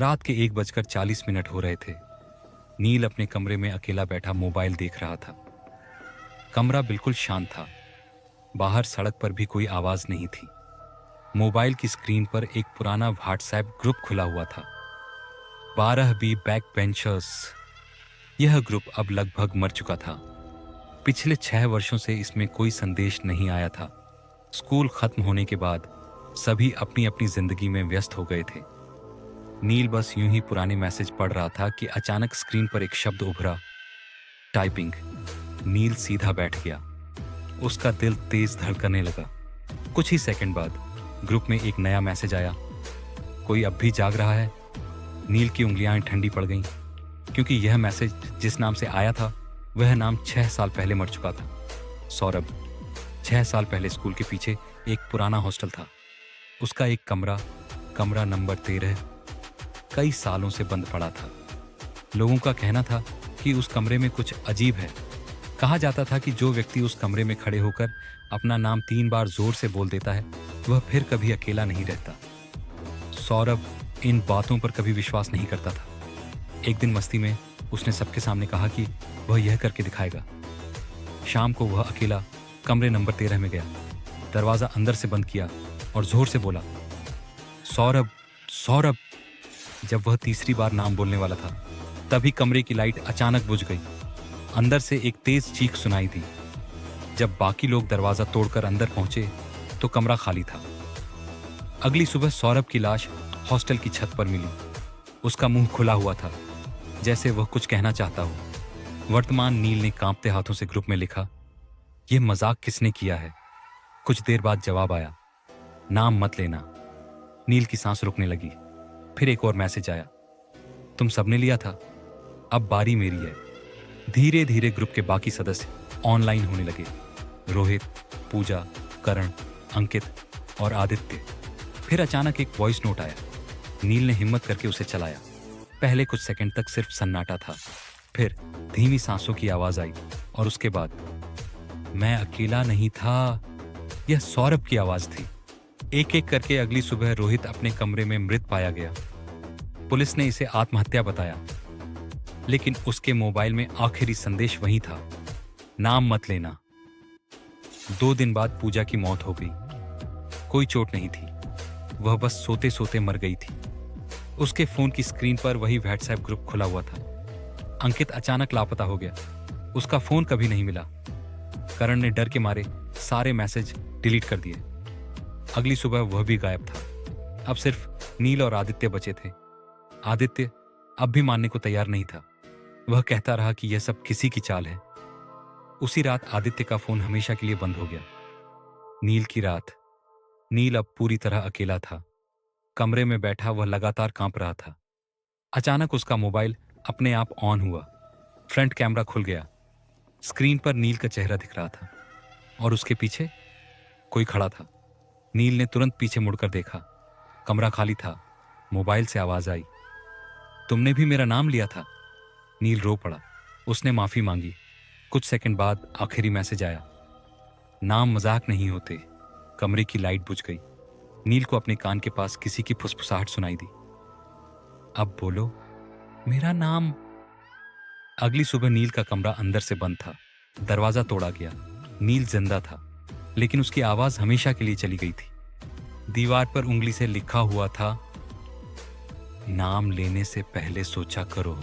रात के 1:40 हो रहे थे। नील अपने कमरे में अकेला बैठा मोबाइल देख रहा था। कमरा बिल्कुल शांत था। बाहर सड़क पर भी कोई आवाज नहीं थी। मोबाइल की स्क्रीन पर एक पुराना व्हाट्सएप ग्रुप खुला हुआ था। 12 बी बैक बेंचर्स। यह ग्रुप अब लगभग मर चुका था। पिछले 6 वर्षों से इसमें कोई संदेश नहीं आया था। स्कूल खत्म होने के बाद सभी अपनी अपनी जिंदगी में व्यस्त हो गए थे। नील बस यूं ही पुराने मैसेज पढ़ रहा था कि अचानक स्क्रीन पर एक शब्द उभरा, टाइपिंग। नील सीधा बैठ गया। उसका दिल तेज धड़कने लगा। कुछ ही सेकंड बाद ग्रुप में एक नया मैसेज आया, कोई अब भी जाग रहा है। नील की उंगलियां ठंडी पड़ गईं, क्योंकि यह मैसेज जिस नाम से आया था वह नाम 6 साल पहले मर चुका था। सौरभ। 6 साल पहले स्कूल के पीछे एक पुराना हॉस्टल था। उसका एक कमरा, कमरा नंबर 13, कई सालों से बंद पड़ा था। लोगों का कहना था कि उस कमरे में कुछ अजीब है। कहा जाता था कि जो व्यक्ति उस कमरे में खड़े होकर अपना नाम 3 बार जोर से बोल देता है वह फिर कभी अकेला नहीं रहता। सौरभ इन बातों पर कभी विश्वास नहीं करता था। एक दिन मस्ती में उसने सबके सामने कहा कि वह यह करके दिखाएगा। शाम को वह अकेला कमरे नंबर 13 में गया, दरवाजा अंदर से बंद किया और जोर से बोला, सौरभ, सौरभ। जब वह तीसरी बार नाम बोलने वाला था तभी कमरे की लाइट अचानक बुझ गई। अंदर से एक तेज चीख सुनाई दी। जब बाकी लोग दरवाजा तोड़कर अंदर पहुंचे तो कमरा खाली था। अगली सुबह सौरभ की लाश हॉस्टल की छत पर मिली। उसका मुंह खुला हुआ था, जैसे वह कुछ कहना चाहता हो। वर्तमान। नील ने कांपते हाथों से ग्रुप में लिखा, यह मजाक किसने किया है। कुछ देर बाद जवाब आया, नाम मत लेना। नील की सांस रुकने लगी। फिर एक और मैसेज आया, तुम सबने लिया था, अब बारी मेरी है। धीरे धीरे ग्रुप के बाकी सदस्य ऑनलाइन होने लगे। रोहित, पूजा, करण, अंकित और आदित्य। फिर अचानक एक वॉइस नोट आया। नील ने हिम्मत करके उसे चलाया। पहले कुछ सेकंड तक सिर्फ सन्नाटा था, फिर धीमी सांसों की आवाज आई और उसके बाद, मैं अकेला नहीं था। यह सौरभ की आवाज थी। एक एक करके अगली सुबह रोहित अपने कमरे में मृत पाया गया। पुलिस ने इसे आत्महत्या बताया, लेकिन उसके मोबाइल में आखिरी संदेश वही था, नाम मत लेना। 2 दिन बाद पूजा की मौत हो गई। कोई चोट नहीं थी, वह बस सोते सोते मर गई थी। उसके फोन की स्क्रीन पर वही व्हाट्सएप ग्रुप खुला हुआ था। अंकित अचानक लापता हो गया। उसका फोन कभी नहीं मिला। करण ने डर के मारे सारे मैसेज डिलीट कर दिए। अगली सुबह वह भी गायब था। अब सिर्फ नील और आदित्य बचे थे। आदित्य अब भी मानने को तैयार नहीं था। वह कहता रहा कि यह सब किसी की चाल है। उसी रात आदित्य का फोन हमेशा के लिए बंद हो गया। नील की रात। नील अब पूरी तरह अकेला था। कमरे में बैठा वह लगातार कांप रहा था। अचानक उसका मोबाइल अपने आप ऑन हुआ। फ्रंट कैमरा खुल गया। स्क्रीन पर नील का चेहरा दिख रहा था और उसके पीछे कोई खड़ा था। नील ने तुरंत पीछे मुड़कर देखा। कमरा खाली था। मोबाइल से आवाज आई, तुमने भी मेरा नाम लिया था। नील रो पड़ा। उसने माफी मांगी। कुछ सेकंड बाद आखिरी मैसेज आया, नाम मजाक नहीं होते। कमरे की लाइट बुझ गई। नील को अपने कान के पास किसी की फुसफुसाहट सुनाई दी, अब बोलो मेरा नाम। अगली सुबह नील का कमरा अंदर से बंद था। दरवाजा तोड़ा गया। नील जिंदा था, लेकिन उसकी आवाज हमेशा के लिए चली गई थी। दीवार पर उंगली से लिखा हुआ था, नाम लेने से पहले सोचा करो।